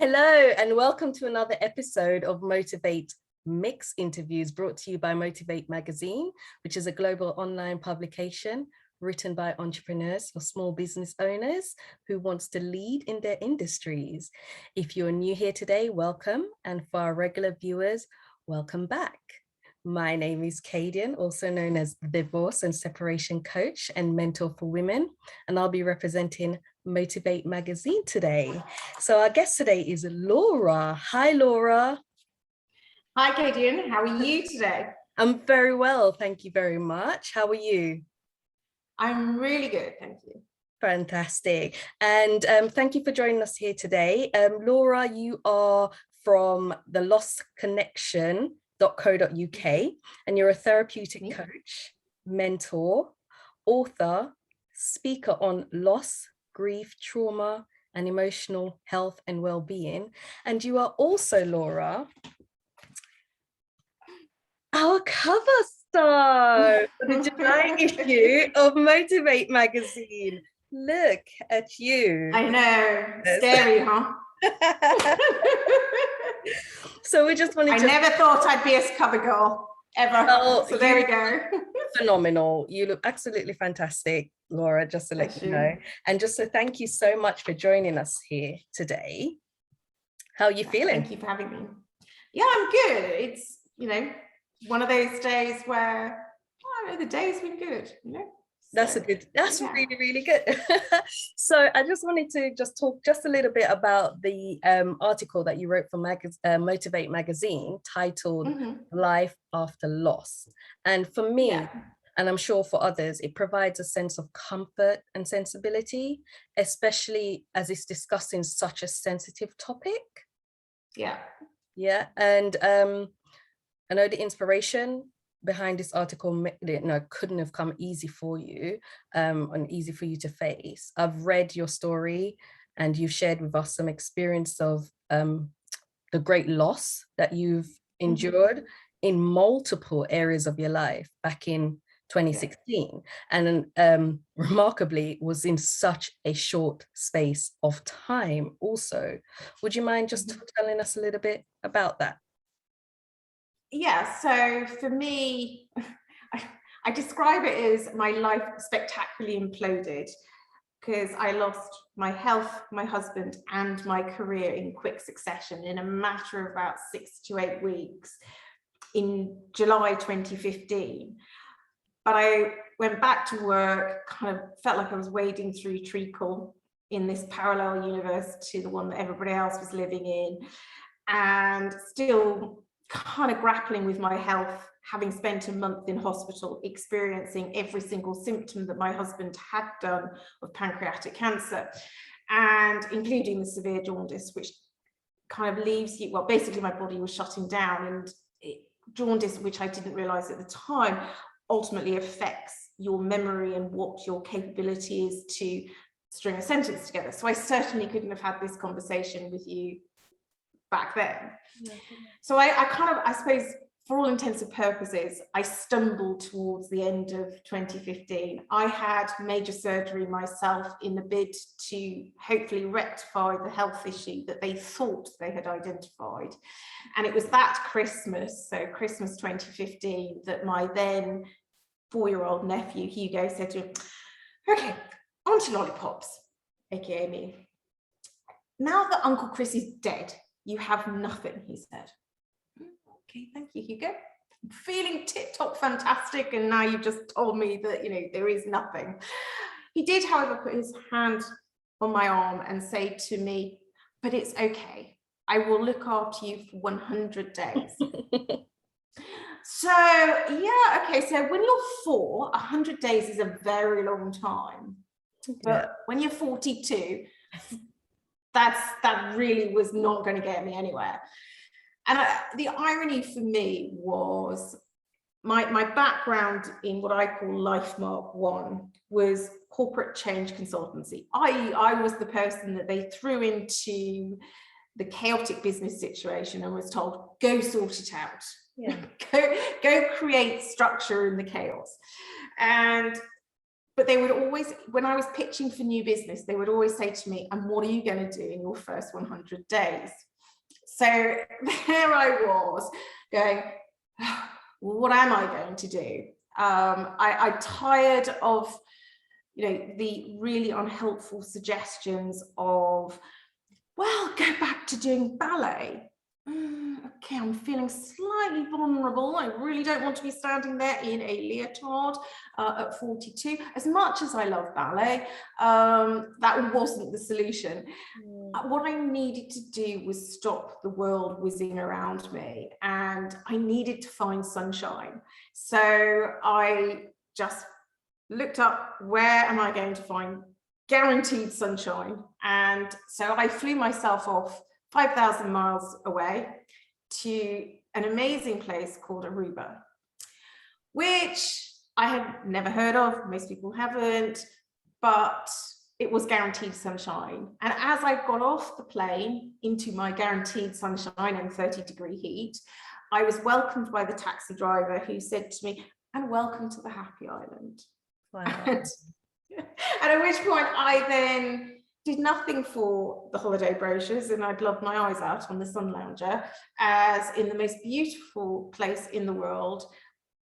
Hello, and welcome to another episode of Motivate Mix Interviews brought to you by Motivate Magazine, which is a global online publication written by entrepreneurs or small business owners who wants to lead in their industries. If you're new here today, welcome. And for our regular viewers, welcome back. My name is Kadian, also known as the Divorce and Separation Coach and Mentor for Women, and I'll be representing Motivate Magazine today. So our guest today is Laura. Hi, Laura. Hi, Kadian. How are you today? I'm very well. Thank you very much. How are you? I'm really good. Thank you. Fantastic. And thank you for joining us here today. Laura, you are from the lostconnection.co.uk, and you're a therapeutic coach, mentor, author, speaker on loss, grief, trauma, and emotional health and well-being. And you are also, Laura, our cover star for the July issue of Motivate Magazine. Look at you. I know. Scary, huh? So we just wanted I never thought I'd be a cover girl, ever. Well, so there we go. Phenomenal. You look absolutely fantastic, Laura, just to let you know. And just so thank you so much for joining us here today. How are you feeling? Thank you for having me. Yeah, I'm good. It's, one of those days where, the day's been good, That's really, really good. So I just wanted to talk just a little bit about the article that you wrote for Motivate Magazine titled Life After Loss. And for me, and I'm sure for others, it provides a sense of comfort and sensibility, especially as it's discussing such a sensitive topic. Yeah. And I know the inspiration behind this article couldn't have come easy for you and easy for you to face. I've read your story and you've shared with us some experience of the great loss that you've endured in multiple areas of your life back in 2016, and remarkably was in such a short space of time also. Would you mind just telling us a little bit about that? Yeah, so for me, I describe it as my life spectacularly imploded because I lost my health, my husband, and my career in quick succession in a matter of about 6 to 8 weeks in July 2015. But I went back to work, kind of felt like I was wading through treacle in this parallel universe to the one that everybody else was living in, and still kind of grappling with my health, having spent a month in hospital, experiencing every single symptom that my husband had done of pancreatic cancer, and including the severe jaundice, which kind of leaves you, well, basically my body was shutting down, and jaundice, which I didn't realize at the time, ultimately affects your memory and what your capability is to string a sentence together. So I certainly couldn't have had this conversation with you back then. So I suppose for all intents and purposes, I stumbled towards the end of 2015. I had major surgery myself in the bid to hopefully rectify the health issue that they thought they had identified. And it was that Christmas, so Christmas 2015, that my then 4-year-old nephew, Hugo, said to him, okay, on to lollipops, aka me. Now that Uncle Chris is dead, you have nothing, he said. Okay, thank you, Hugo. I'm feeling tip-top fantastic, and now you've just told me that, there is nothing. He did, however, put his hand on my arm and say to me, but it's okay. I will look after you for 100 days. So, yeah, okay, so when you're 4, 100 days is a very long time. But when you're 42, that really was not going to get me anywhere. And the irony for me was my background in what I call Life Mark 1 was corporate change consultancy. I was the person that they threw into the chaotic business situation and was told, go sort it out. Yeah. go create structure in the chaos. And but they would always, when I was pitching for new business, they would always say to me, and what are you going to do in your first 100 days? So there I was going, well, what am I going to do? I tired of, the really unhelpful suggestions of, well, go back to doing ballet. Okay, I'm feeling slightly vulnerable. I really don't want to be standing there in a leotard at 42. As much as I love ballet, that wasn't the solution. What I needed to do was stop the world whizzing around me, and I needed to find sunshine. So I just looked up, where am I going to find guaranteed sunshine? And so I flew myself off 5,000 miles away to an amazing place called Aruba, which I had never heard of. Most people haven't, but it was guaranteed sunshine. And as I got off the plane into my guaranteed sunshine and 30-degree heat, I was welcomed by the taxi driver, who said to me, and welcome to the happy island. Wow. And at which point I then did nothing for the holiday brochures, and I'd loved my eyes out on the sun lounger, as in the most beautiful place in the world,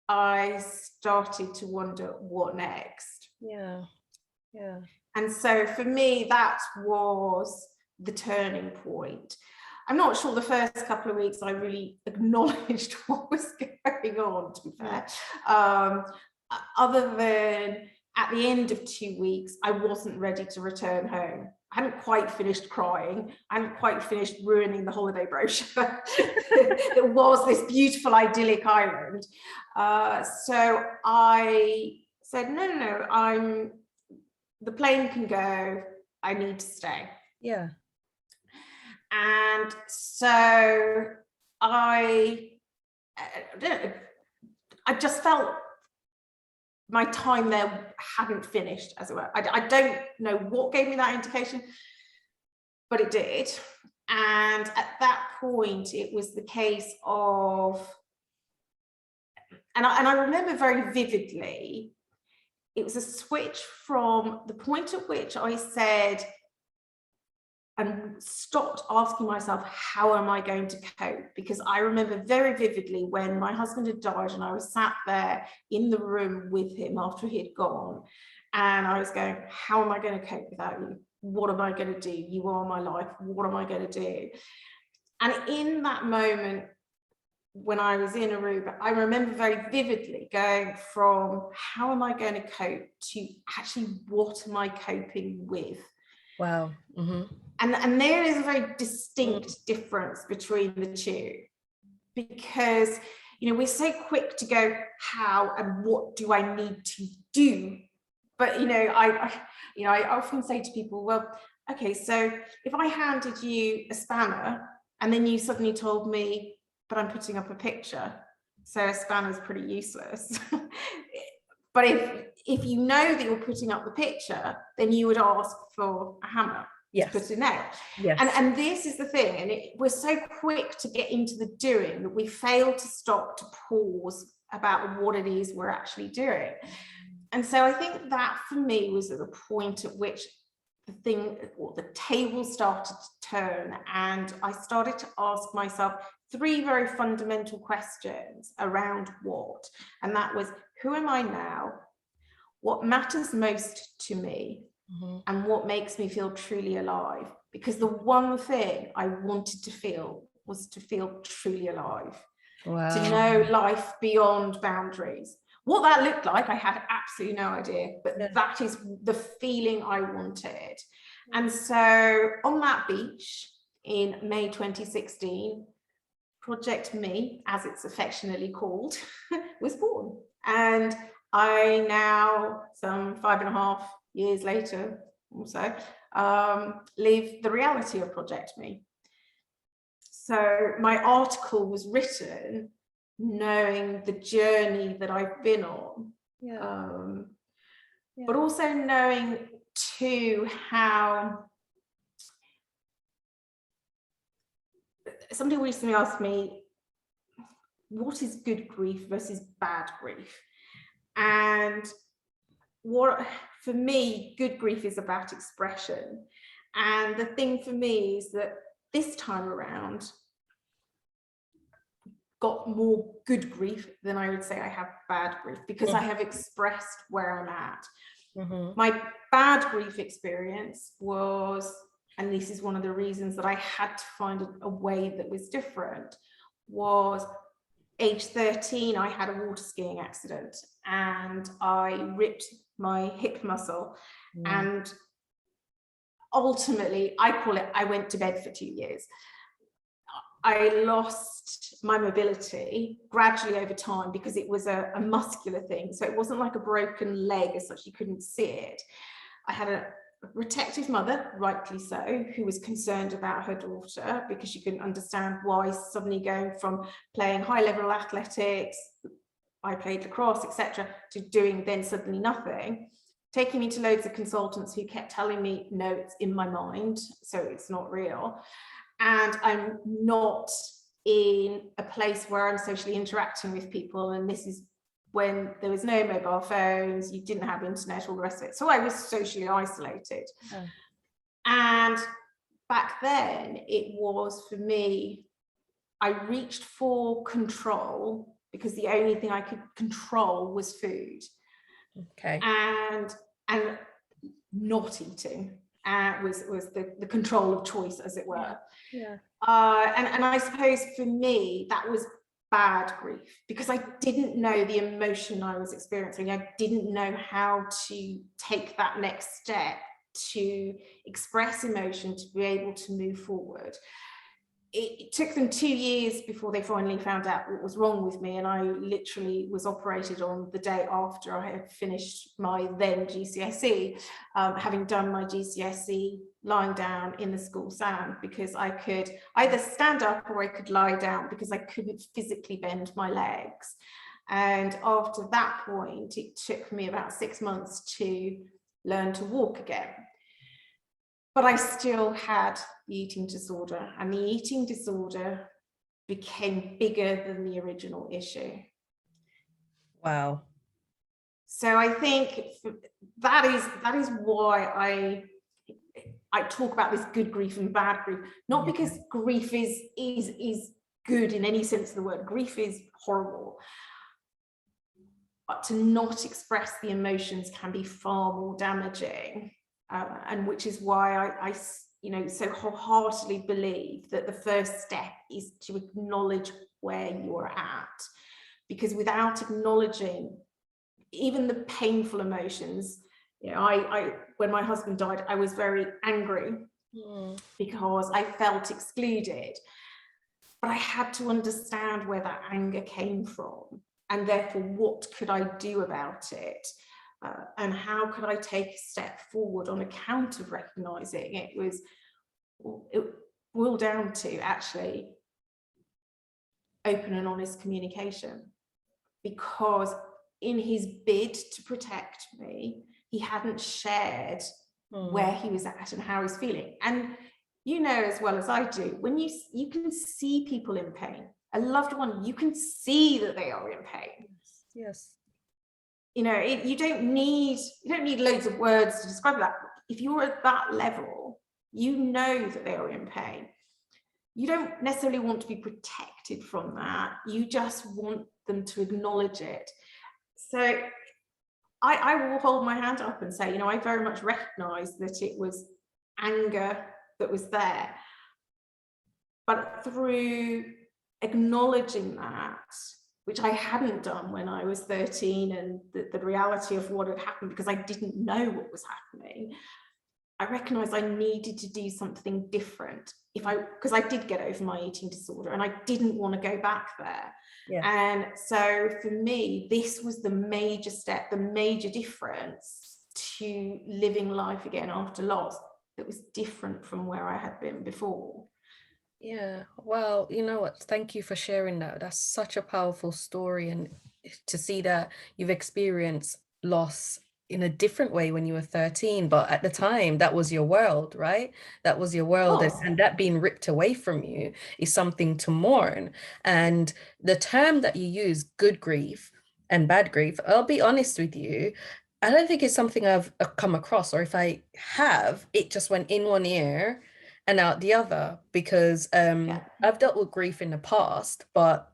I started to wonder, what next? Yeah. And so for me, that was the turning point. I'm not sure the first couple of weeks I really acknowledged what was going on, to be fair, other than at the end of 2 weeks, I wasn't ready to return home. I hadn't quite finished crying. I hadn't quite finished ruining the holiday brochure. It was this beautiful, idyllic island. So I said, no, the plane can go. I need to stay. Yeah. And so I just felt my time there hadn't finished, as it were. I don't know what gave me that indication, but it did. And at that point, it was the case of, and I remember very vividly, it was a switch from the point at which I said, and stopped asking myself, how am I going to cope? Because I remember very vividly when my husband had died and I was sat there in the room with him after he had gone, and I was going, how am I going to cope without you? What am I going to do? You are my life. What am I going to do? And in that moment, when I was in Aruba, I remember very vividly going from how am I going to cope to actually what am I coping with? Wow. Mm-hmm. And there is a very distinct difference between the two, because we're so quick to go how and what do I need to do, but I often say to people, well, okay, so if I handed you a spanner and then you suddenly told me, but I'm putting up a picture, so a spanner is pretty useless. But if you know that you're putting up the picture, then you would ask for a hammer. Yes. To put it out. Yes. And this is the thing, and we're so quick to get into the doing that we fail to stop to pause about what it is we're actually doing. And so I think that for me was at the point at which the table started to turn, and I started to ask myself 3 very fundamental questions around what, and that was, who am I now? What matters most to me? Mm-hmm. And what makes me feel truly alive? Because the one thing I wanted to feel was to feel truly alive. Wow. To know life beyond boundaries. What that looked like, I had absolutely no idea, but that is the feeling I wanted. And so on that beach in May 2016, Project Me, as it's affectionately called, was born. And I now, some 5.5 years later or so, live the reality of Project Me. So my article was written knowing the journey that I've been on, but also knowing too how somebody recently asked me, what is good grief versus bad grief? And what for me, good grief is about expression. And the thing for me is that this time around, got more good grief than I would say I have bad grief, because I have expressed where I'm at. My bad grief experience was, and this is one of the reasons that I had to find a way that was different, was age 13, I had a water skiing accident and I ripped my hip muscle. And ultimately, I call it, I went to bed for 2 years. I lost my mobility gradually over time because it was a muscular thing. So it wasn't like a broken leg as such, you couldn't see it. I had a protective mother, rightly so, who was concerned about her daughter because she couldn't understand why suddenly going from playing high-level athletics, I played lacrosse, etc., to doing then suddenly nothing, taking me to loads of consultants who kept telling me, no, it's in my mind, so it's not real. And I'm not in a place where I'm socially interacting with people. And this is when there was no mobile phones, you didn't have internet, all the rest of it. So I was socially isolated. Oh. And back then it was, for me, I reached for control because the only thing I could control was food. Okay. And not eating. Was the control of choice, as it were. Yeah. And I suppose for me, that was bad grief because I didn't know the emotion I was experiencing. I didn't know how to take that next step to express emotion, to be able to move forward. It took them 2 years before they finally found out what was wrong with me, and I literally was operated on the day after I had finished my then GCSE, having done my GCSE lying down in the school sand, because I could either stand up or I could lie down because I couldn't physically bend my legs. And after that point, it took me about 6 months to learn to walk again. But I still had the eating disorder, and the eating disorder became bigger than the original issue. Wow. So I think that is why I talk about this good grief and bad grief, not because grief is good in any sense of the word. Grief is horrible. But to not express the emotions can be far more damaging. And which is why I so wholeheartedly believe that the first step is to acknowledge where you're at, because without acknowledging even the painful emotions, I when my husband died, I was very angry because I felt excluded, but I had to understand where that anger came from, and therefore what could I do about it. And how could I take a step forward on account of recognizing it boiled down to actually open and honest communication, because in his bid to protect me, he hadn't shared where he was at and how he's feeling. And you know as well as I do, when you can see people in pain, a loved one, you can see that they are in pain. Yes. You don't need loads of words to describe that. If you're at that level, you know that they are in pain. You don't necessarily want to be protected from that. You just want them to acknowledge it. So I will hold my hand up and say, I very much recognize that it was anger that was there. But through acknowledging that, which I hadn't done when I was 13, and the reality of what had happened, because I didn't know what was happening, I recognized I needed to do something different because I did get over my eating disorder and I didn't want to go back there. Yeah. And so for me, this was the major step, the major difference to living life again after loss that was different from where I had been before. Yeah, well, you know what? Thank you for sharing that. That's such a powerful story, and to see that you've experienced loss in a different way when you were 13, but at the time that was your world, right? That was your world. Oh. And that being ripped away from you is something to mourn. And the term that you use, good grief and bad grief, I'll be honest with you, I don't think it's something I've come across, or if I have, it just went in one ear and out the other, because Yeah, I've dealt with grief in the past, but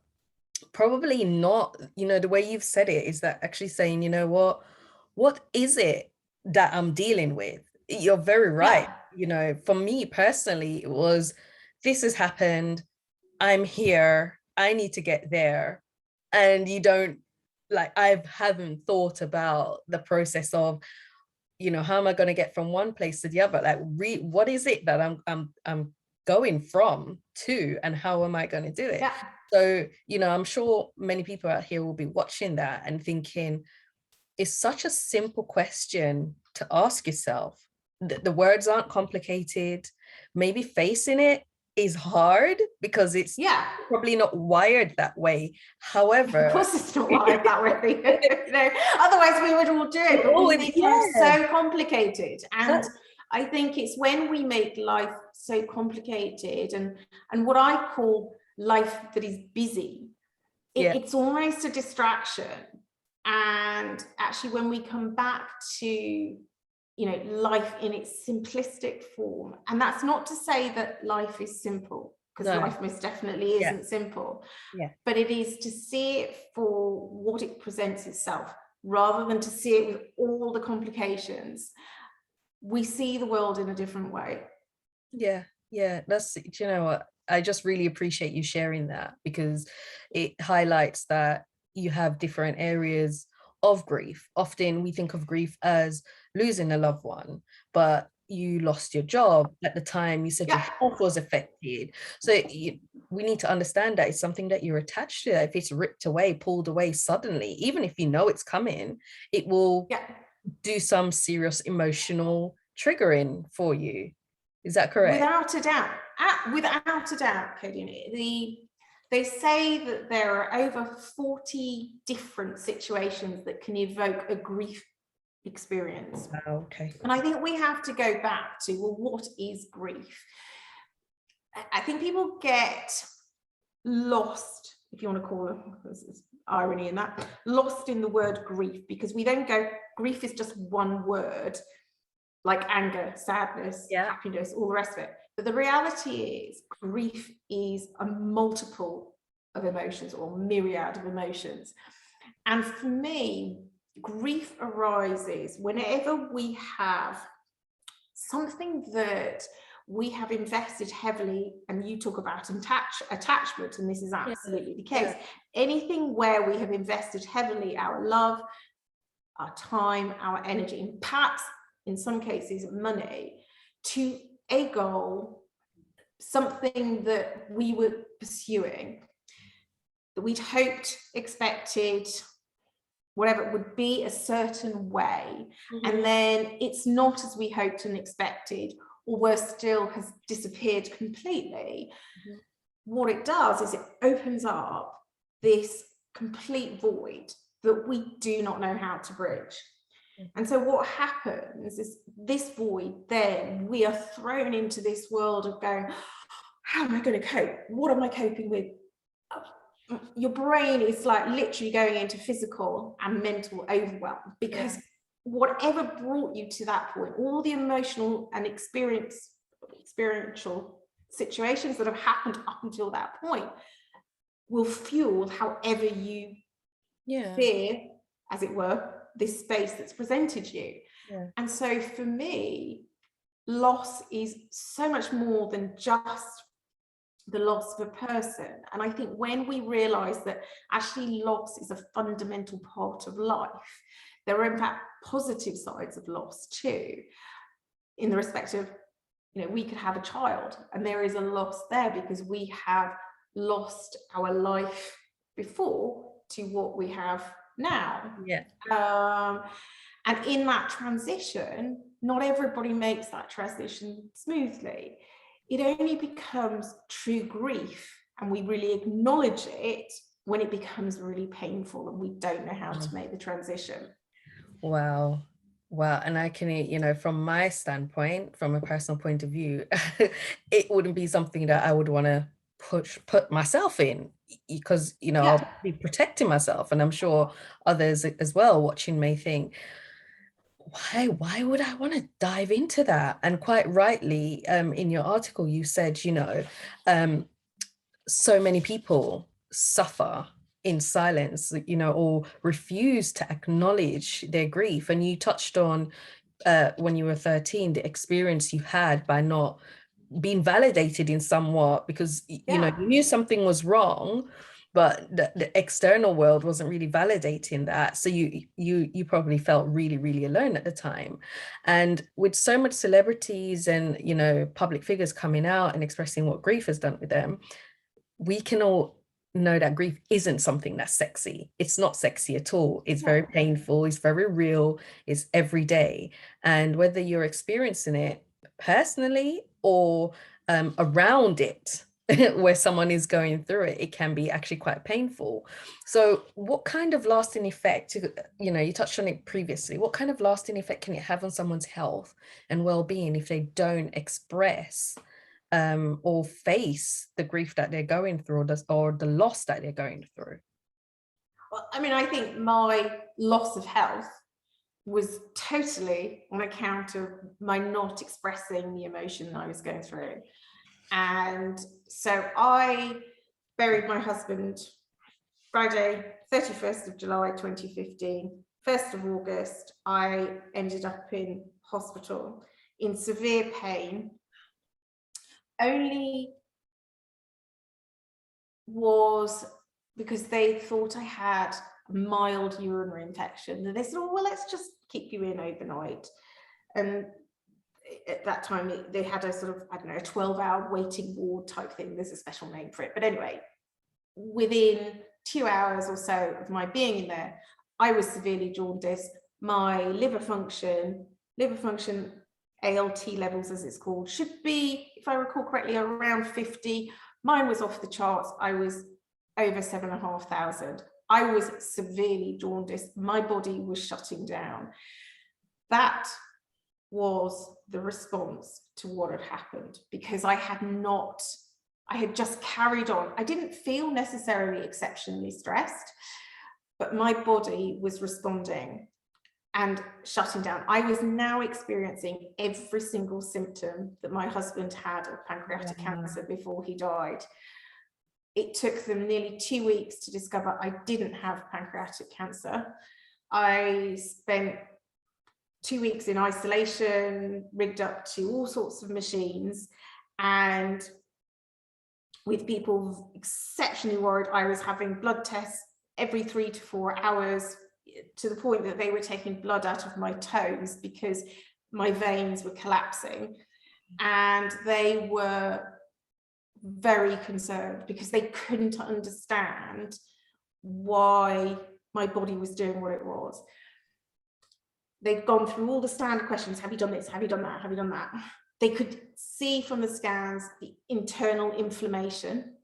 probably not, the way you've said it is that actually saying, what is it that I'm dealing with? You're very right. yeah. For me personally, it was, this has happened. I'm here. I need to get there. And you don't, like, I haven't thought about the process of, how am I going to get from one place to the other? Like, what is it that I'm going from to, and how am I going to do it? Yeah. So, I'm sure many people out here will be watching that and thinking, it's such a simple question to ask yourself. The words aren't complicated. Maybe facing it is hard because it's Yeah. probably not wired that way. Of However, course, it's not like that way. Otherwise we would all do it. But we make life so complicated, and I think it's when we make life so complicated, and what I call life that is busy, it's almost a distraction. And actually, when we come back to life in its simplistic form, and that's not to say that life is simple, because life most definitely isn't simple, but it is to see it for what it presents itself, rather than to see it with all the complications. We see the world in a different way. That's, what, I just really appreciate you sharing that, because it highlights that you have different areas of grief. Often we think of grief as losing a loved one, but you lost your job at the time, you said your health was affected. So we need to understand that it's something that you're attached to. If it's ripped away, pulled away suddenly, even if you know it's coming, it will do some serious emotional triggering for you. Is that correct? Without a doubt. Without a doubt, Kadian. They say that there are over 40 different situations that can evoke a grief experience. Okay. And I think we have to go back to, well, what is grief? I think people get lost, if you want to call it, there's irony in that, lost in the word grief, because we don't go, grief is just one word, like anger, sadness, happiness, all the rest of it. But the reality is, grief is a multiple of emotions, or myriad of emotions. And for me, grief arises whenever we have something that we have invested heavily, and you talk about attachment, and this is absolutely the case. Anything where we have invested heavily our love, our time, our energy, and perhaps in some cases money, to a goal, something that we were pursuing, that we'd hoped, expected, whatever it would be, a certain way, and then it's not as we hoped and expected, or worse still, has disappeared completely. What it does is it opens up this complete void that we do not know how to bridge. And so what happens is, this void, then we are thrown into this world of going, how am I going to cope? What am I coping with? Your brain is like literally going into physical and mental overwhelm, because whatever brought you to that point, all the emotional and experiential situations that have happened up until that point, will fuel however you fear, as it were, this space that's presented you. And so for me, loss is so much more than just the loss of a person. And I think when we realize that actually loss is a fundamental part of life, there are in fact positive sides of loss too, in the respect of, we could have a child and there is a loss there because we have lost our life before to what we have now. And in that transition, not everybody makes that transition smoothly. It only becomes true grief, and we really acknowledge it, when it becomes really painful and we don't know how to make the transition. Wow. And I can, from my standpoint, from a personal point of view, it wouldn't be something that I would want to put myself in, because, I'll be protecting myself. And I'm sure others as well watching may think, why would I want to dive into that? And quite rightly, in your article, you said, so many people suffer in silence, or refuse to acknowledge their grief. And you touched on, when you were 13, the experience you had by not being validated in somewhat, because Yeah. you knew something was wrong, but the external world wasn't really validating that. So you probably felt really, really alone at the time. And with so much celebrities and public figures coming out and expressing what grief has done with them, we can all know that grief isn't something that's sexy. It's not sexy at all. It's very painful. It's very real. It's every day. And whether you're experiencing it personally or around it, where someone is going through it, it can be actually quite painful. So what kind of lasting effect, you touched on it previously, what kind of lasting effect can it have on someone's health and well-being if they don't express or face the grief that they're going through, or the loss that they're going through? Well, I mean, I think my loss of health was totally on account of my not expressing the emotion that I was going through. And so I buried my husband Friday, 31st of July 2015. 1st of August, I ended up in hospital in severe pain. Only was because they thought I had a mild urinary infection. And they said, oh, well, let's just keep you in overnight. And at that time, they had a sort of, I don't know, a 12-hour waiting ward type thing. There's a special name for it. But anyway, within 2 hours or so of my being in there, I was severely jaundiced. My liver function, ALT levels, as it's called, should be, if I recall correctly, around 50. Mine was off the charts. I was over 7,500. I was severely jaundiced. My body was shutting down. That was the response to what had happened, because I had just carried on. I didn't feel necessarily exceptionally stressed, but my body was responding and shutting down. I was now experiencing every single symptom that my husband had of pancreatic cancer before he died. It took them nearly 2 weeks to discover I didn't have pancreatic cancer. I spent 2 weeks in isolation, rigged up to all sorts of machines, and with people exceptionally worried. I was having blood tests every 3 to 4 hours, to the point that they were taking blood out of my toes because my veins were collapsing. And they were very concerned because they couldn't understand why my body was doing what it was. They'd gone through all the standard questions. Have you done this? Have you done that? Have you done that? They could see from the scans the internal inflammation.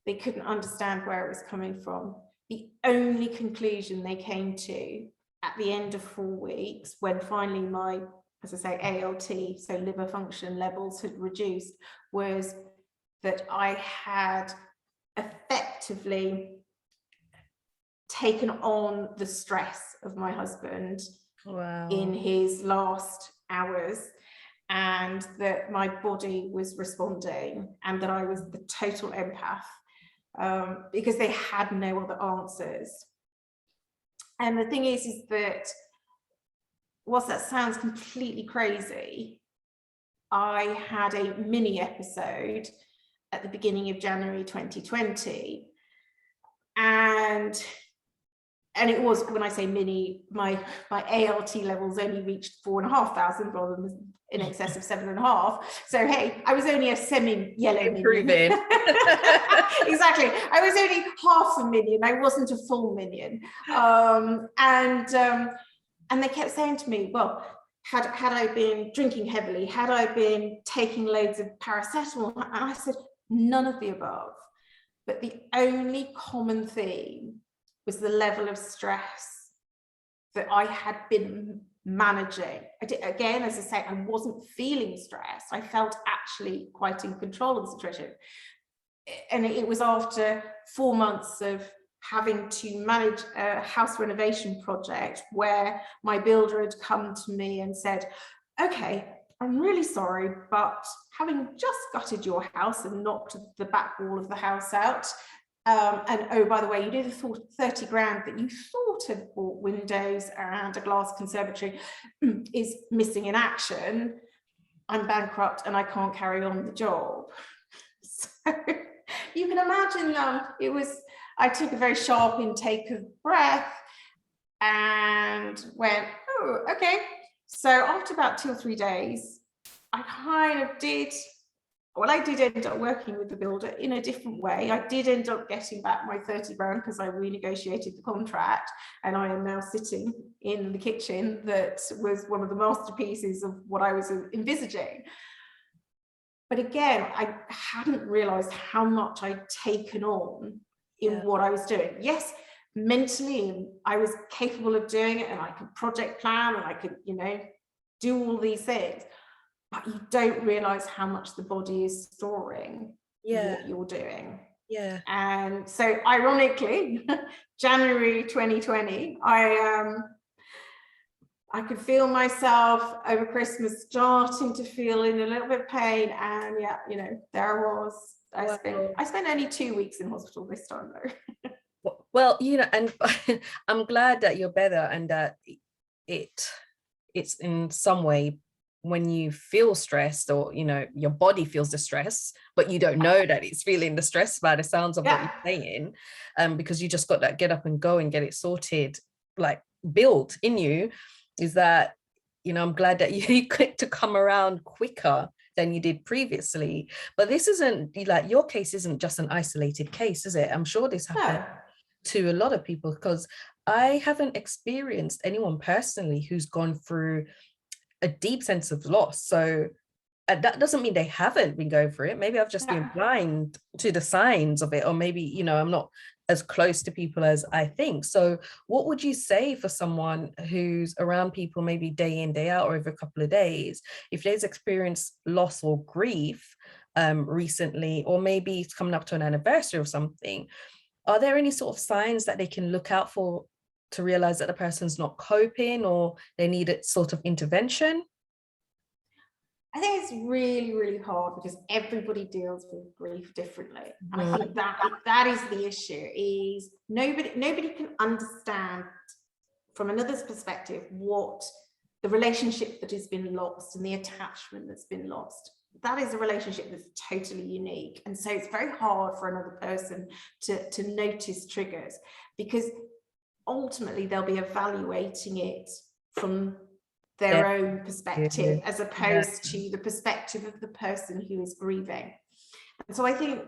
They couldn't understand where it was coming from. The only conclusion they came to at the end of 4 weeks, when finally my, as I say, ALT, so liver function levels, had reduced, was that I had effectively taken on the stress of my husband in his last hours, and that my body was responding, and that I was the total empath, because they had no other answers. And the thing is that, whilst that sounds completely crazy, I had a mini episode at the beginning of January 2020, and it was, when I say mini, my ALT levels only reached 4,500 rather than in excess of 7.5. So hey, I was only a semi-yellow minion. Exactly. I was only half a minion. I wasn't a full minion. And they kept saying to me, well, had I been drinking heavily, had I been taking loads of paracetamol? And I said, none of the above. But the only common theme was the level of stress that I had been managing. Again, as I say, I wasn't feeling stressed. I felt actually quite in control of the situation. And it was after 4 months of having to manage a house renovation project where my builder had come to me and said, okay, I'm really sorry, but having just gutted your house and knocked the back wall of the house out, and oh, by the way, you did 30 grand that you thought had bought windows and a glass conservatory is missing in action. I'm bankrupt and I can't carry on the job. So you can imagine I took a very sharp intake of breath and went, oh, okay. So after about 2 or 3 days, I did end up working with the builder in a different way. I did end up getting back my 30 grand because I renegotiated the contract, and I am now sitting in the kitchen that was one of the masterpieces of what I was envisaging. But again, I hadn't realized how much I'd taken on in what I was doing. Yes, mentally, I was capable of doing it, and I could project plan, and I could, do all these things. But you don't realize how much the body is storing what you're doing. Yeah. And so ironically, January 2020, I could feel myself over Christmas starting to feel in a little bit of pain. And there I was. I spent only 2 weeks in hospital this time though. Well, and I'm glad that you're better, and that it's in some way, when you feel stressed, or your body feels the stress, but you don't know that it's feeling the stress by the sounds of what you're saying, because you just got that get up and go and get it sorted, like built in you, is that I'm glad that you clicked to come around quicker than you did previously. But this isn't like, your case isn't just an isolated case, is it? I'm sure this happened to a lot of people, because I haven't experienced anyone personally who's gone through a deep sense of loss. So that doesn't mean they haven't been going through it. Maybe I've just been blind to the signs of it, or maybe I'm not as close to people as I think. So what would you say for someone who's around people maybe day in, day out, or over a couple of days, if they've experienced loss or grief recently, or maybe it's coming up to an anniversary or something? Are there any sort of signs that they can look out for to realize that the person's not coping, or they need a sort of intervention? I think it's really, really hard because everybody deals with grief differently. And I think that is the issue, is nobody can understand from another's perspective what the relationship that has been lost and the attachment that's been lost. That is a relationship that's totally unique. And so it's very hard for another person to notice triggers, because ultimately they'll be evaluating it from their own perspective, as opposed to the perspective of the person who is grieving. And so I think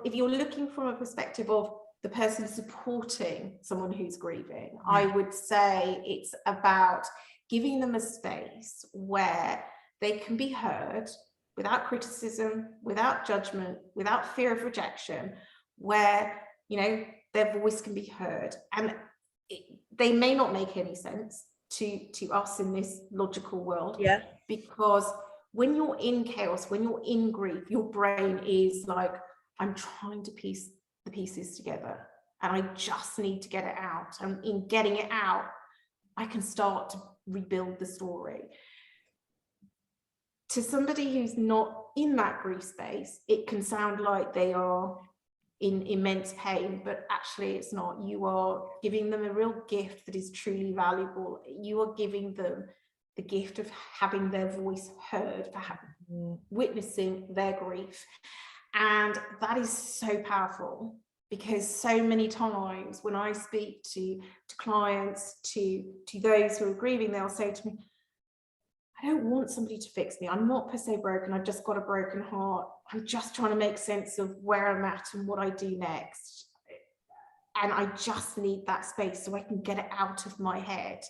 if you're looking from a perspective of the person supporting someone who's grieving, I would say it's about giving them a space where they can be heard without criticism, without judgment, without fear of rejection, where their voice can be heard. And they may not make any sense to us in this logical world, because when you're in chaos, when you're in grief, your brain is like, I'm trying to piece the pieces together, and I just need to get it out, and in getting it out I can start to rebuild the story. To somebody who's not in that grief space, it can sound like they are in immense pain, but actually it's not. You are giving them a real gift that is truly valuable. You are giving them the gift of having their voice heard, witnessing their grief. And that is so powerful, because so many times when I speak to clients, to those who are grieving, they'll say to me, I don't want somebody to fix me. I'm not per se broken. I've just got a broken heart. I'm just trying to make sense of where I'm at and what I do next. And I just need that space so I can get it out of my head.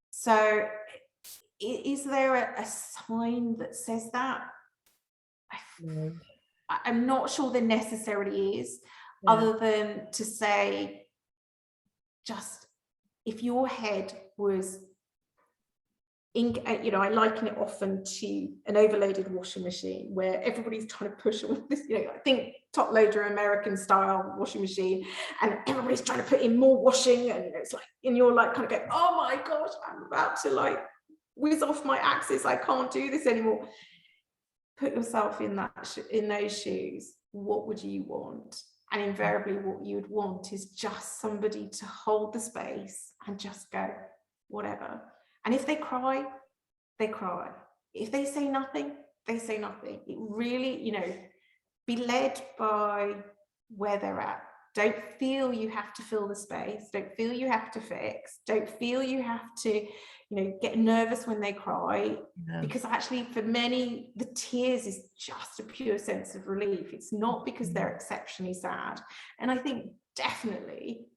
So is there a sign that says that? I'm not sure there necessarily is, other than to say, just if your head was I liken it often to an overloaded washing machine where everybody's trying to push all this, I think top loader American style washing machine, and everybody's trying to put in more washing, and it's like, and you're like kind of going, oh my gosh, I'm about to like whiz off my axis, I can't do this anymore. Put yourself in those shoes. What would you want? And invariably what you would want is just somebody to hold the space and just go, whatever. And if they cry, they cry. If they say nothing, they say nothing. It really, be led by where they're at. Don't feel you have to fill the space. Don't feel you have to fix. Don't feel you have to, get nervous when they cry. Yeah. Because actually for many, the tears is just a pure sense of relief. It's not because they're exceptionally sad. And I think definitely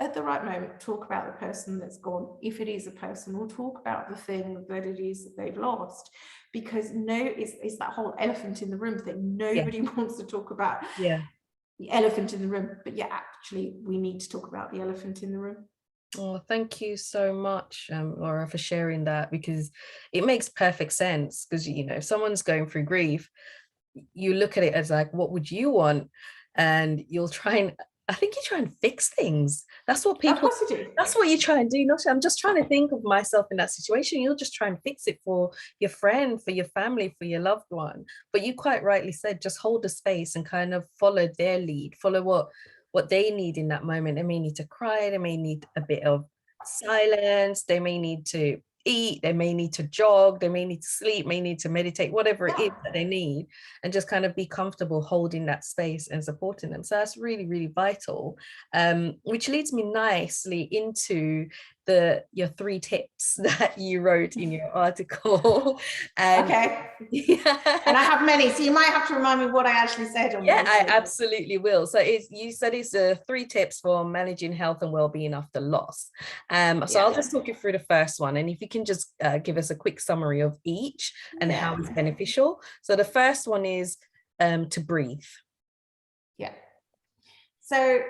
at the right moment, talk about the person that's gone, if it is a person, or talk about the thing that it is that they've lost. Because it's that whole elephant in the room thing. Nobody wants to talk about the elephant in the room, but actually we need to talk about the elephant in the room. Oh, thank you so much, Laura, for sharing that, because it makes perfect sense. Because, if someone's going through grief, you look at it as like, what would you want? And you'll I think you try and fix things. That's what people do. That's what you try and do. I'm just trying to think of myself in that situation. You'll just try and fix it for your friend, for your family, for your loved one. But you quite rightly said, just hold the space and kind of follow their lead, follow what they need in that moment. They may need to cry, they may need a bit of silence, they may need to eat, they may need to jog, they may need to sleep, may need to meditate, whatever it is that they need, and just kind of be comfortable holding that space and supporting them. So that's really, really vital, which leads me nicely into your 3 tips that you wrote in your article. And and I have many, so you might have to remind me what I actually said on I absolutely will. So you said it's 3 tips for managing health and well-being after loss. So I'll just talk you through the first one, and if you can just give us a quick summary of each and how it's beneficial. So the first one is to breathe. So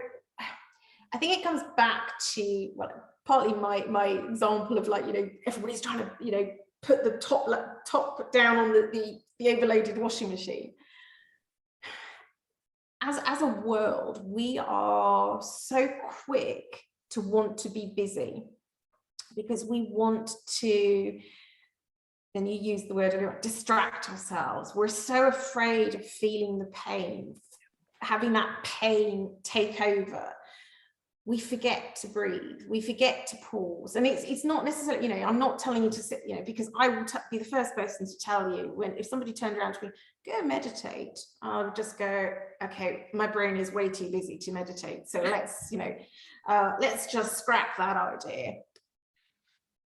I think it comes back to partly my example of, like, everybody's trying to put the top down on the overloaded washing machine. As a world, we are so quick to want to be busy because we want to, and you use the word, distract ourselves. We're so afraid of feeling the pain, having that pain take over. We forget to breathe, we forget to pause. And it's not necessarily, I'm not telling you to sit, because I will be the first person to tell you, if somebody turned around to me, go meditate, I'll just go, okay, my brain is way too busy to meditate. So let's just scrap that idea.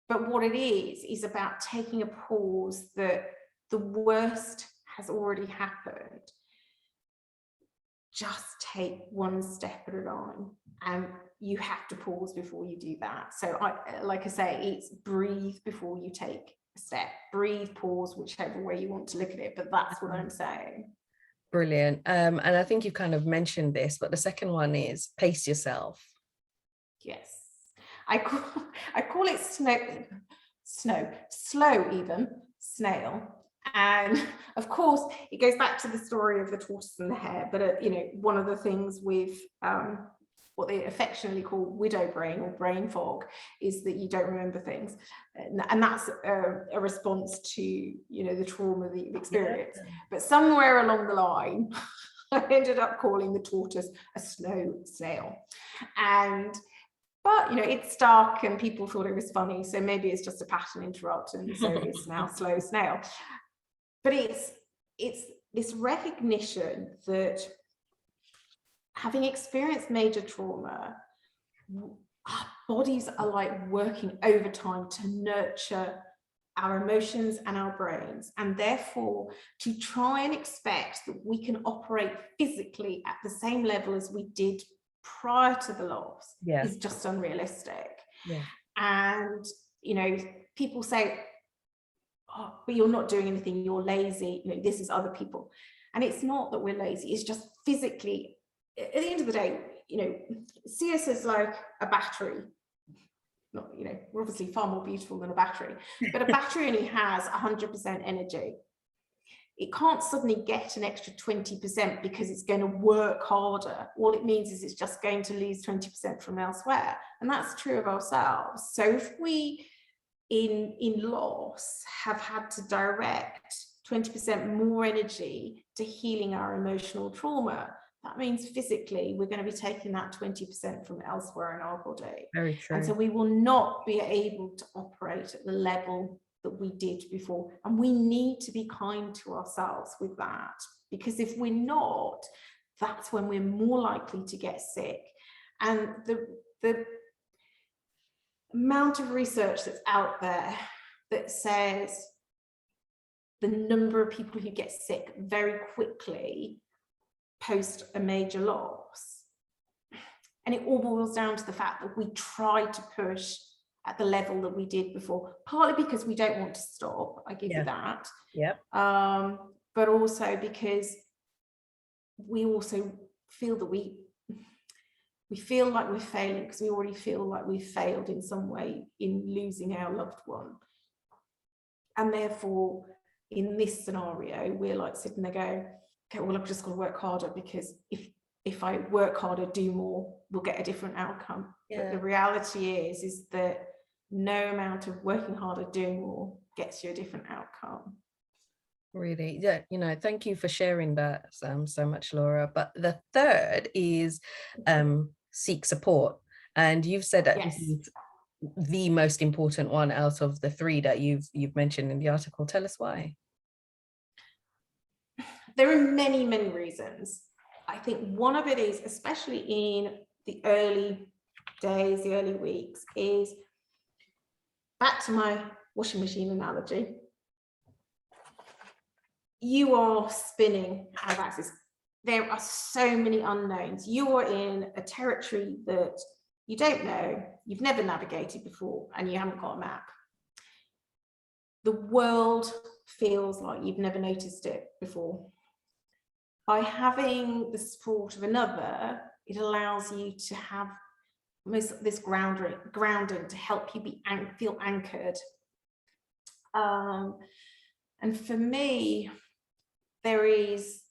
But what it is about taking a pause, that the worst has already happened. Just take one step at a time, and you have to pause before you do that. So like I say, it's breathe before you take a step. Breathe, pause, whichever way you want to look at it, but that's what I'm saying. Brilliant. And I think you kind of mentioned this, but the second one is pace yourself. Yes, I call it snail. And of course, it goes back to the story of the tortoise and the hare. But one of the things with what they affectionately call widow brain or brain fog is that you don't remember things, and that's a response to the trauma that you've experienced. But somewhere along the line, I ended up calling the tortoise a slow snail, but it's stuck and people thought it was funny, so maybe it's just a pattern interrupt, and so it's now slow snail. But it's this recognition that having experienced major trauma, our bodies are like working overtime to nurture our emotions and our brains, and therefore to try and expect that we can operate physically at the same level as we did prior to the loss is just unrealistic. And people say, oh, but you're not doing anything, you're lazy, this is other people. And it's not that we're lazy, it's just physically, at the end of the day, see us as like a battery. not, we're obviously far more beautiful than a battery, but a battery only has 100% energy. It can't suddenly get an extra 20% because it's going to work harder. All it means is it's just going to lose 20% from elsewhere. And that's true of ourselves. So if we, in loss, have had to direct 20% more energy to healing our emotional trauma, that means physically we're going to be taking that 20% from elsewhere in our body. Very true. And so we will not be able to operate at the level that we did before. And we need to be kind to ourselves with that, because if we're not, that's when we're more likely to get sick. And the amount of research that's out there that says the number of people who get sick very quickly post a major loss, and it all boils down to the fact that we try to push at the level that we did before, partly because we don't want to stop, I give you that. Yep. But also because we also feel that we feel like we're failing, because we already feel like we've failed in some way in losing our loved one. And therefore, in this scenario, we're like sitting there going, okay, well, I've just got to work harder, because if I work harder, do more, we'll get a different outcome. Yeah. But the reality is that no amount of working harder, doing more gets you a different outcome. Really, yeah, thank you for sharing that so much, Laura. But the third is seek support. And you've said that this is the most important one out of the three that you've mentioned in the article. Tell us why. There are many, many reasons. I think one of it is, especially in the early days, the early weeks, is back to my washing machine analogy. You are spinning out of axis. There are so many unknowns. You are in a territory that you don't know, you've never navigated before, and you haven't got a map. The world feels like you've never noticed it before. By having the support of another, it allows you to have this grounding to help you feel anchored. And for me, there is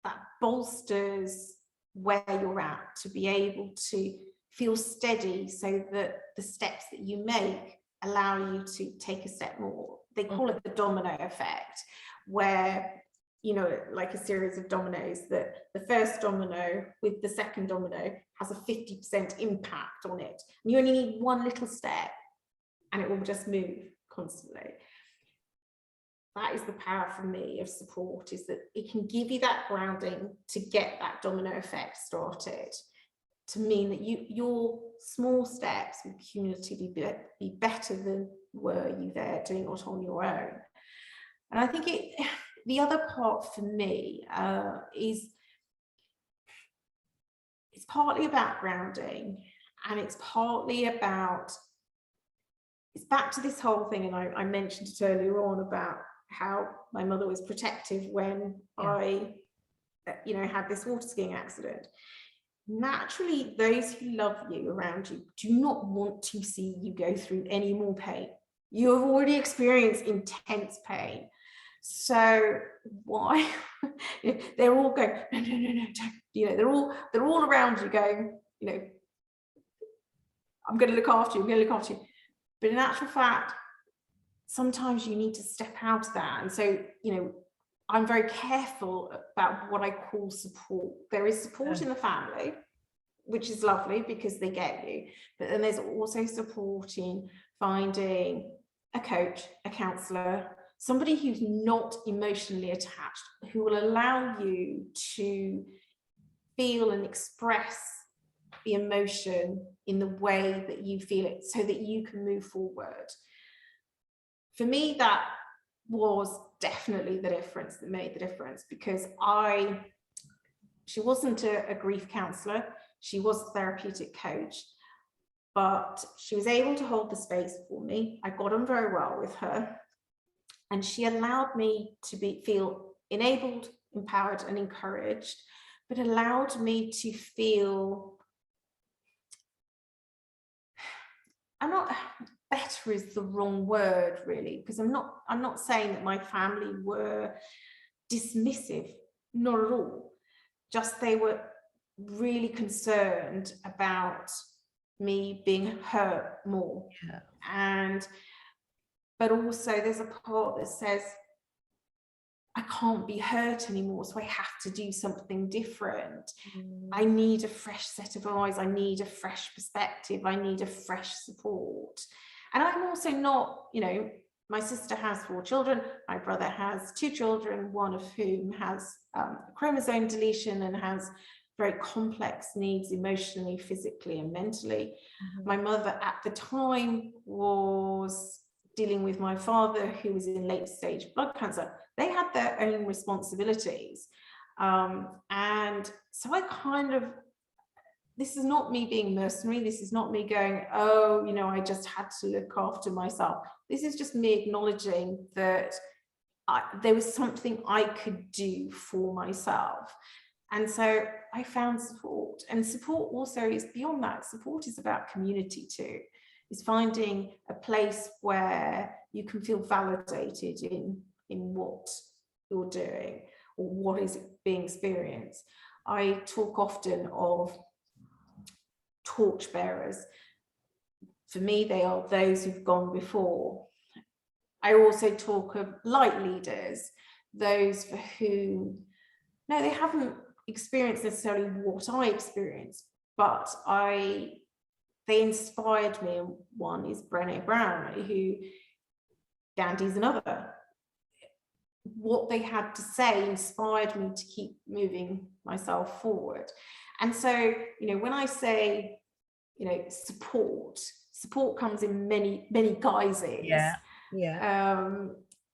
that bolsters where you're at to be able to feel steady, so that the steps that you make allow you to take a step more. They call it the domino effect, where, like a series of dominoes, that the first domino with the second domino has a 50% impact on it. And you only need one little step and it will just move constantly. That is the power for me of support, is that it can give you that grounding to get that domino effect started, to mean that your small steps will cumulatively be better than were you there doing it on your own. And I think the other part for me is it's partly about grounding, and it's partly about, it's back to this whole thing, and I mentioned it earlier on about how my mother was protective when I had this water skiing accident. Naturally, those who love you around you do not want to see you go through any more pain. You have already experienced intense pain. So why? They're all going, no, don't. They're all around you going, I'm going to look after you. But in actual fact, sometimes you need to step out of that. And so, I'm very careful about what I call support. There is support in the family, which is lovely because they get you. But then there's also support in finding a coach, a counsellor, somebody who's not emotionally attached, who will allow you to feel and express the emotion in the way that you feel it, so that you can move forward. For me, that was definitely the difference that made the difference, because she wasn't a grief counsellor, she was a therapeutic coach, but she was able to hold the space for me. I got on very well with her, and she allowed me to feel enabled, empowered and encouraged, but allowed me to feel, better is the wrong word really, because I'm not saying that my family were dismissive, not at all. Just they were really concerned about me being hurt more. Yeah. But also there's a part that says I can't be hurt anymore, so I have to do something different. I need a fresh set of eyes. I need a fresh perspective. I need a fresh support. And I'm also not, my sister has 4 children. My brother has 2 children, one of whom has a chromosome deletion and has very complex needs emotionally, physically, and mentally. My mother at the time was dealing with my father, who was in late stage blood cancer. They had their own responsibilities. And so this is not me being mercenary. This is not me going, oh, I just had to look after myself. This is just me acknowledging that there was something I could do for myself. And so I found support, and support also is beyond that. Support is about community too. It's finding a place where you can feel validated in what you're doing or what is being experienced. I talk often of torchbearers. For me, they are those who've gone before. I also talk of light leaders, those for whom, no, they haven't experienced necessarily what I experienced, but they inspired me. One is Brené Brown, who Gandhi's another. What they had to say inspired me to keep moving myself forward. And so, when I say, support comes in many, many guises. Yeah.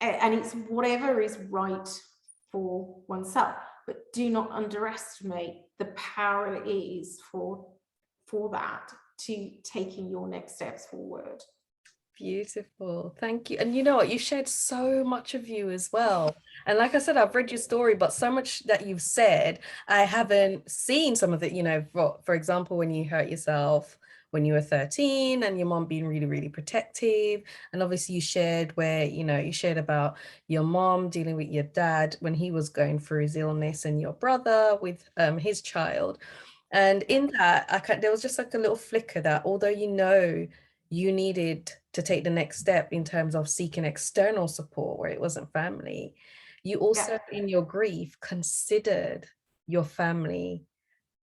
And it's whatever is right for oneself, but do not underestimate the power it is for that to taking your next steps forward. Beautiful. Thank you. And you know what? You shared so much of you as well. And like I said, I've read your story, but so much that you've said, I haven't seen some of it, for example, when you hurt yourself when you were 13 and your mom being really, really protective. And obviously you shared you shared about your mom dealing with your dad when he was going through his illness and your brother with his child. And in that, there was just like a little flicker that although you needed to take the next step in terms of seeking external support where it wasn't family, you also in your grief considered your family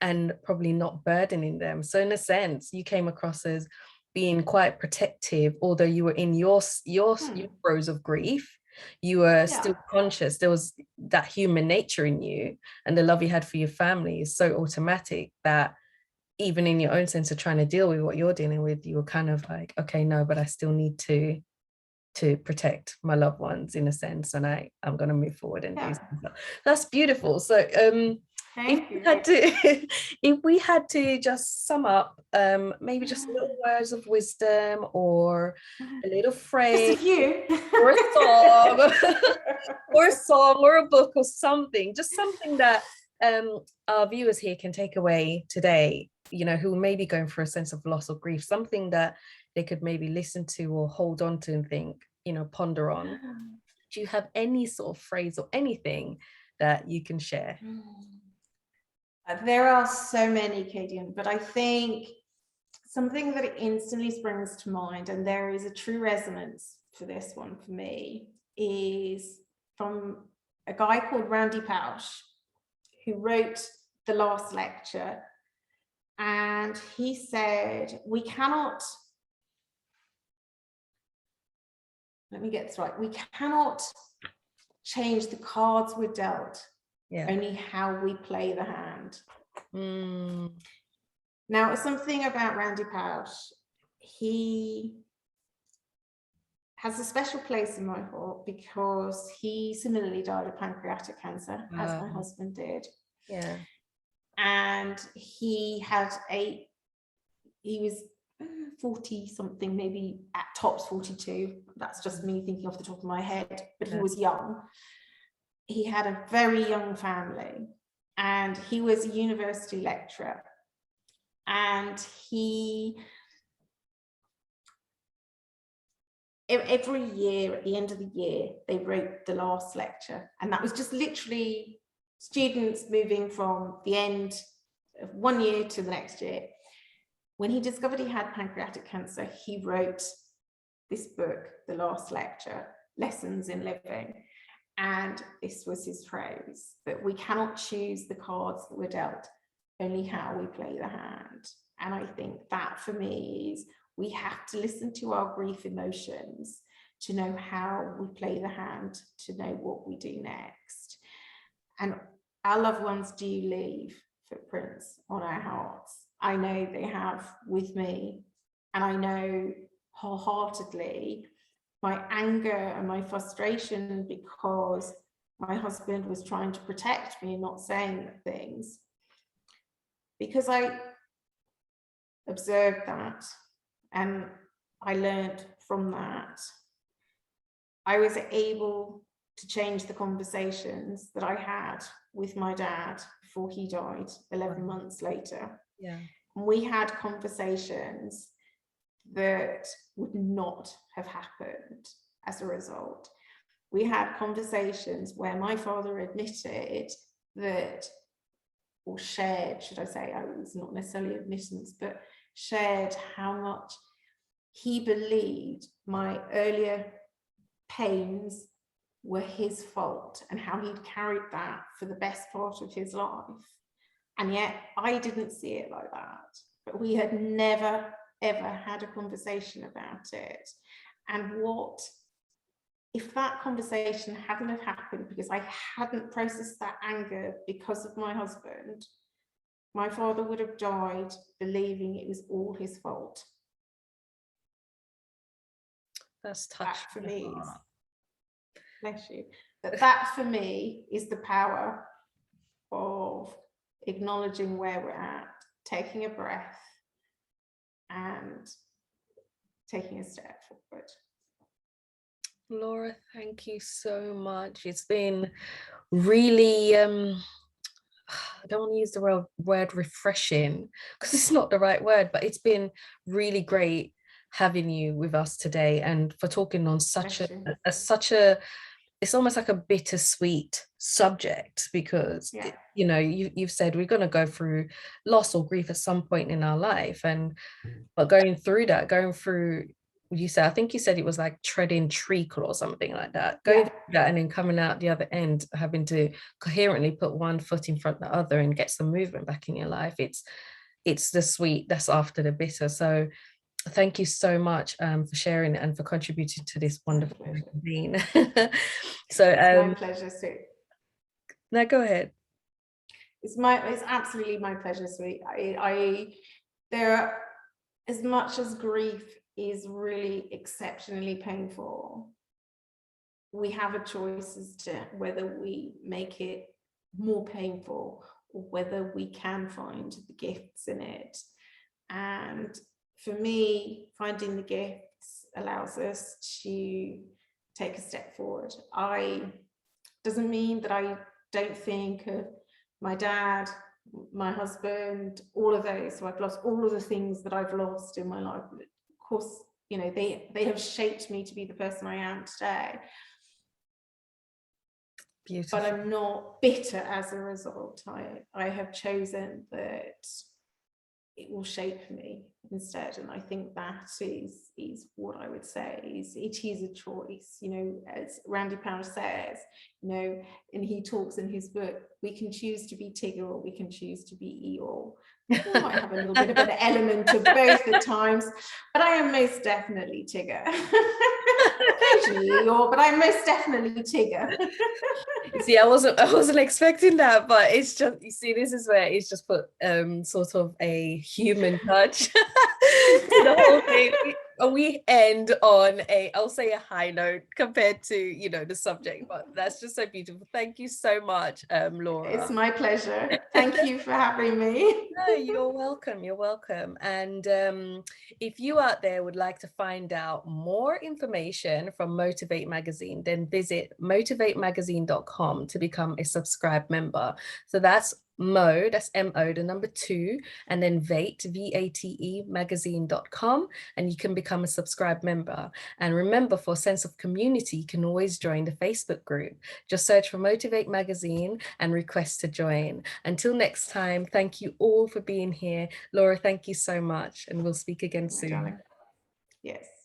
and probably not burdening them. So in a sense, you came across as being quite protective, although you were in your throes of grief. You were still conscious. There was that human nature in you, and the love you had for your family is so automatic that even in your own sense of trying to deal with what you're dealing with, you were kind of like, okay, no, but I still need to protect my loved ones in a sense, and I'm going to move forward and do something. That's beautiful. So if we had to just sum up, maybe just little words of wisdom or a little phrase, just a few, or a song, or a song, or a book, or something, just something that our viewers here can take away today, who may be going through a sense of loss or grief, something that they could maybe listen to or hold on to and think, ponder on. Do you have any sort of phrase or anything that you can share? There are so many, Kadian, but I think something that instantly springs to mind, and there is a true resonance for this one for me, is from a guy called Randy Pausch, who wrote The Last Lecture. And he said, we cannot change the cards we're dealt, only how we play the hand. Now, something about Randy Pausch, he has a special place in my heart because he similarly died of pancreatic cancer, as my husband did. And he was 40 something, maybe at tops 42. That's just me thinking off the top of my head, but he was young. He had a very young family, and he was a university lecturer. And he every year at the end of the year, they wrote the last lecture. And that was just literally students moving from the end of one year to the next year. When he discovered he had pancreatic cancer, he wrote this book, The Last Lecture, Lessons in Living. And this was his phrase, that we cannot choose the cards that we're dealt, only how we play the hand. And I think that for me is, we have to listen to our grief emotions to know how we play the hand, to know what we do next. And our loved ones do leave footprints on our hearts. I know they have with me, and I know wholeheartedly my anger and my frustration because my husband was trying to protect me and not saying things. Because I observed that and I learned from that, I was able to change the conversations that I had with my dad before he died 11 months later. Yeah. And we had conversations that would not have happened as a result. We had conversations where my father admitted that, or shared, should I say, I was not necessarily admittance, but shared how much he believed my earlier pains were his fault and how he'd carried that for the best part of his life. And yet I didn't see it like that. But we had never, ever had a conversation about it. And what if that conversation hadn't have happened because I hadn't processed that anger because of my husband, my father would have died believing it was all his fault. That's touching. That for me is, bless you, but that for me is the power of acknowledging where we're at, taking a breath and taking a step forward. Laura, thank you so much. It's been really, I don't want to use the word refreshing because it's not the right word, but it's been really great having you with us today and for talking on such a it's almost like a bittersweet subject because you know, you've said we're going to go through loss or grief at some point in our life, and but going through you said, I think you said it was like treading treacle or something like that, going through that and then coming out the other end having to coherently put one foot in front of the other and get some movement back in your life. It's the sweet that's after the bitter. So thank you so much for sharing and for contributing to this wonderful magazine. So it's my pleasure, Sue. No, go ahead. It's absolutely my pleasure, Sue. As much as grief is really exceptionally painful, we have a choice as to whether we make it more painful or whether we can find the gifts in it. And for me, finding the gifts allows us to take a step forward. Doesn't mean that I don't think of my dad, my husband, all of those. So I've lost all of the things that I've lost in my life. Of course, you know, they have shaped me to be the person I am today. Beautiful. But I'm not bitter as a result. I have chosen that it will shape me instead, and I think that is what I would say is it is a choice. You know, as Randy Powell says, you know, and he talks in his book, we can choose to be Tigger or we can choose to be Eeyore. We might have a little bit of an element of both at times, but I am most definitely Tigger. Occasionally Eeyore, but I'm most definitely Tigger. See, I wasn't expecting that, but it's just, you see, this is where it's just put sort of a human touch to the whole thing. We end on I'll say a high note compared to, you know, the subject, but that's just so beautiful. Thank you so much, Laura. It's my pleasure. Thank you for having me. No, you're welcome. You're welcome. And if you out there would like to find out more information from Motivate Magazine, then visit motivatemagazine.com to become a subscribed member. So that's Mo, that's MO, the number 2, and then Vate, VATE magazine.com, and you can become a subscribed member. And remember, for a sense of community, you can always join the Facebook group. Just search for Motivate Magazine and request to join. Until next time, thank you all for being here. Laura, thank you so much, and we'll speak again soon. Yes.